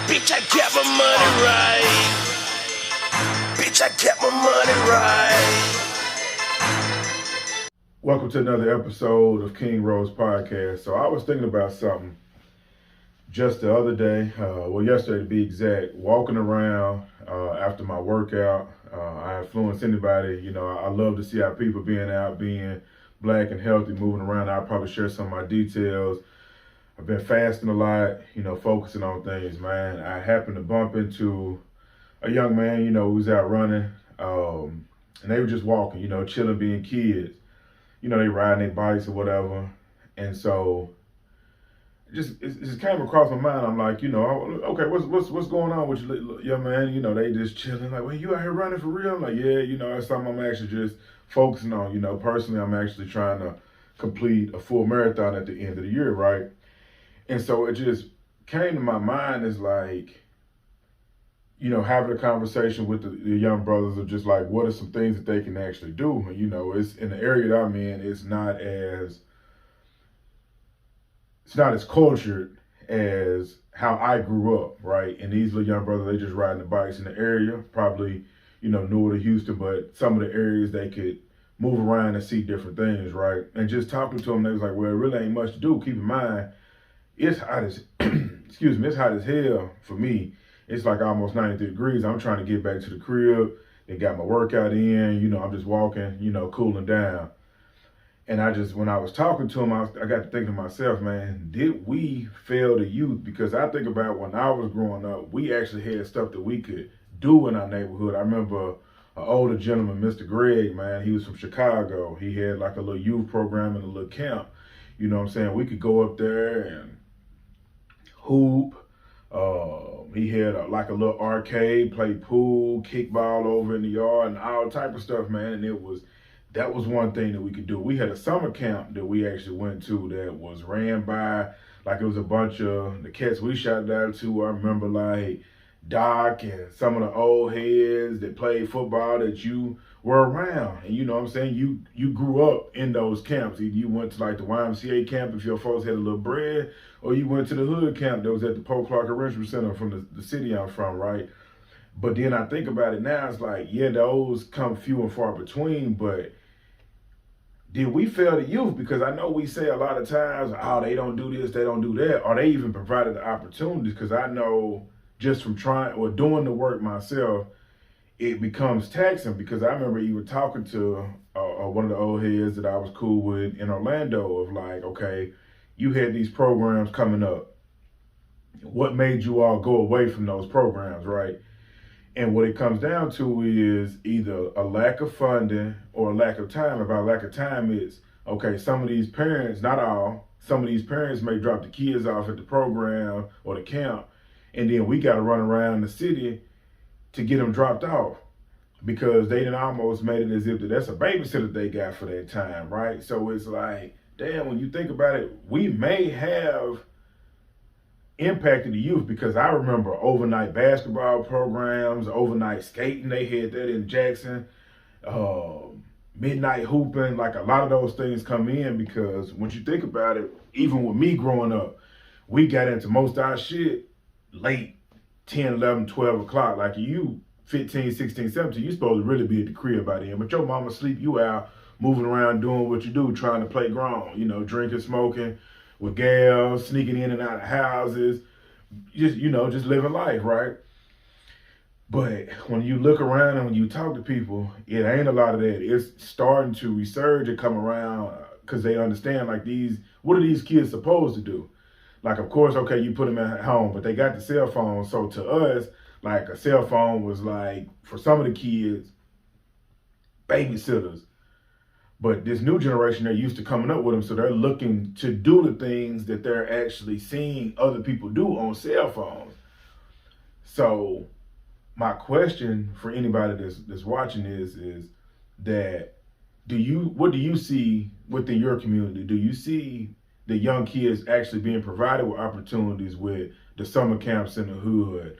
Bitch, I get my money right. Bitch, I get my money right. Welcome to another episode of King Rose Podcast. So I was thinking about something just the other day, yesterday to be exact, walking around after my workout. I influence anybody. You know, I love to see how people being out, being black and healthy, moving around. I'll probably share some of my details. I've been fasting a lot, focusing on things, man. I happened to bump into a young man, who's out running, and they were just walking, chilling, being kids. They riding their bikes or whatever. And so it just came across my mind. I'm like, okay, what's going on with you, young man? They just chilling. Like, well, you out here running for real? I'm like, yeah, it's something I'm actually just focusing on. Personally, I'm actually trying to complete a full marathon at the end of the year, right? And so it just came to my mind as like, having a conversation with the young brothers of just like, what are some things that they can actually do? It's in the area that I'm in, it's not as cultured as how I grew up, right? And these little young brothers, they just riding the bikes in the area, probably, newer to Houston, but some of the areas they could move around and see different things, right? And just talking to them, they was like, well, it really ain't much to do. Keep in mind, it's hot as, it's hot as hell for me. It's like almost 93 degrees. I'm trying to get back to the crib. They got my workout in, I'm just walking, cooling down. And when I was talking to him, I got to thinking to myself, man, did we fail the youth? Because I think about when I was growing up, we actually had stuff that we could do in our neighborhood. I remember an older gentleman, Mr. Greg, man, he was from Chicago. He had like a little youth program and a little camp. You know what I'm saying? We could go up there and hoop. He had a little arcade, play pool, kickball over in the yard, and all type of stuff, man. And that was one thing that we could do. We had a summer camp that we actually went to that was ran by, like it was a bunch of the cats we shot down to. I remember like Doc and some of the old heads that played football that you were around. And you know what I'm saying? You grew up in those camps. Either you went to like the YMCA camp if your folks had a little bread, or you went to the hood camp that was at the Poe Clark Convention Center from the city I'm from, right? But then I think about it now, it's like, yeah, those come few and far between, but did we fail the youth? Because I know we say a lot of times, oh, they don't do this, they don't do that, or they even provided the opportunities, because I know just from trying or doing the work myself, it becomes taxing. Because I remember even talking to one of the old heads that I was cool with in Orlando of like, okay, you had these programs coming up. What made you all go away from those programs, right? And what it comes down to is either a lack of funding or a lack of time. About lack of time is, okay, some of these parents, not all, some of these parents may drop the kids off at the program or the camp, and then we got to run around the city to get them dropped off because they done almost made it as if that's a babysitter they got for that time, right? So it's like, damn, when you think about it, we may have impacted the youth, because I remember overnight basketball programs, overnight skating, they had that in Jackson, midnight hooping, like a lot of those things come in because when you think about it, even with me growing up, we got into most of our shit late, 10, 11, 12 o'clock. Like you 15, 16, 17, you supposed to really be at the crib by then, but your mama sleep you out, moving around, doing what you do, trying to play grown, drinking, smoking, with gals, sneaking in and out of houses, just living life, right? But when you look around and when you talk to people, it ain't a lot of that. It's starting to resurge and come around because they understand, like, what are these kids supposed to do? Like, of course, okay, you put them at home, but they got the cell phone. So to us, like, a cell phone was like, for some of the kids, babysitters. But this new generation, they're used to coming up with them, so they're looking to do the things that they're actually seeing other people do on cell phones. So my question for anybody that's watching is that what do you see within your community? Do you see the young kids actually being provided with opportunities with the summer camps in the hood,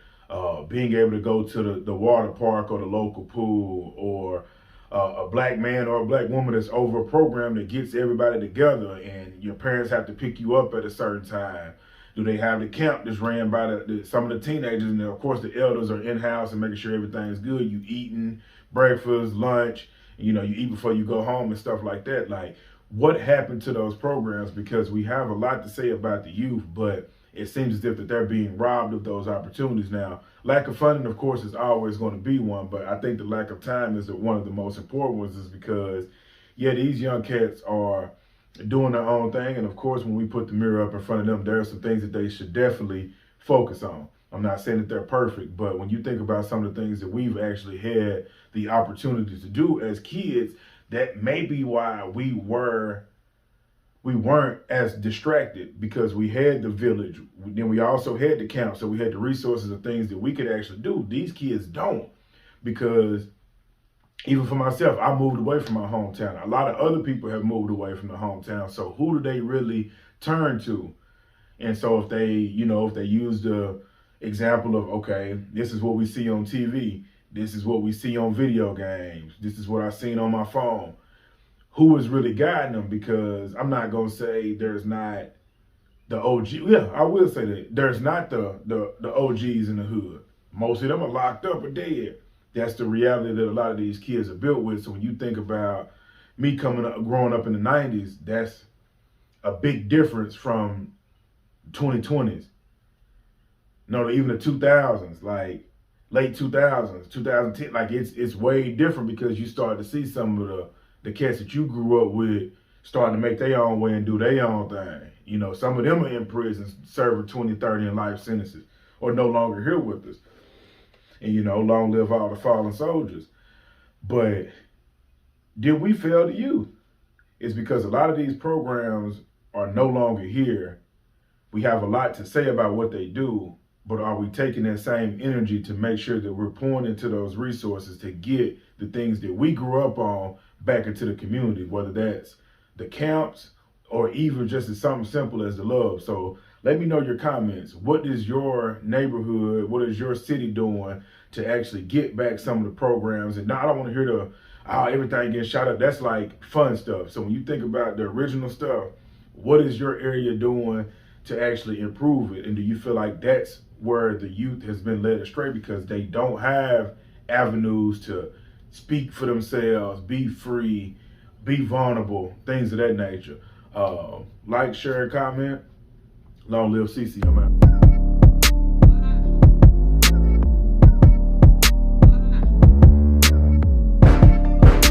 being able to go to the water park or the local pool, or a black man or a black woman that's over a program that gets everybody together and your parents have to pick you up at a certain time? Do they have the camp that's ran by some of the teenagers? And of course, the elders are in-house and making sure everything's good. You eating breakfast, lunch, you eat before you go home and stuff like that. Like, what happened to those programs? Because we have a lot to say about the youth, but it seems as if that they're being robbed of those opportunities now. Lack of funding, of course, is always going to be one, but I think the lack of time is one of the most important ones, is because, yeah, these young cats are doing their own thing, and of course, when we put the mirror up in front of them, there are some things that they should definitely focus on. I'm not saying that they're perfect, but when you think about some of the things that we've actually had the opportunity to do as kids, that may be why we weren't as distracted, because we had the village. Then we also had the camp, so we had the resources and things that we could actually do. These kids don't, because even for myself, I moved away from my hometown. A lot of other people have moved away from the hometown. So who do they really turn to? And so if they use the example of, okay, this is what we see on TV, this is what we see on video games, this is what I've seen on my phone, who is really guiding them? Because I'm not gonna say there's not the OG. Yeah, I will say that there's not the OGs in the hood. Most of them are locked up or dead. That's the reality that a lot of these kids are built with. So when you think about me growing up in the 90s, that's a big difference from 2020s. No, even the 2000s, like late 2000s, 2010, like it's way different, because you start to see some of the cats that you grew up with starting to make their own way and do their own thing. Some of them are in prison serving 20, 30 and life sentences, or no longer here with us. And, long live all the fallen soldiers. But did we fail the youth? It's because a lot of these programs are no longer here. We have a lot to say about what they do, but are we taking that same energy to make sure that we're pouring into those resources to get the things that we grew up on back into the community, whether that's the camps or even just as something simple as the love? So let me know your comments. What is your neighborhood, what is your city doing to actually get back some of the programs? And now I don't want to hear everything getting shot up. That's like fun stuff. So when you think about the original stuff, what is your area doing to actually improve it? And do you feel like that's where the youth has been led astray, because they don't have avenues to speak for themselves, be free, be vulnerable, things of that nature? Like, share, and comment. Long live CC. I'm out.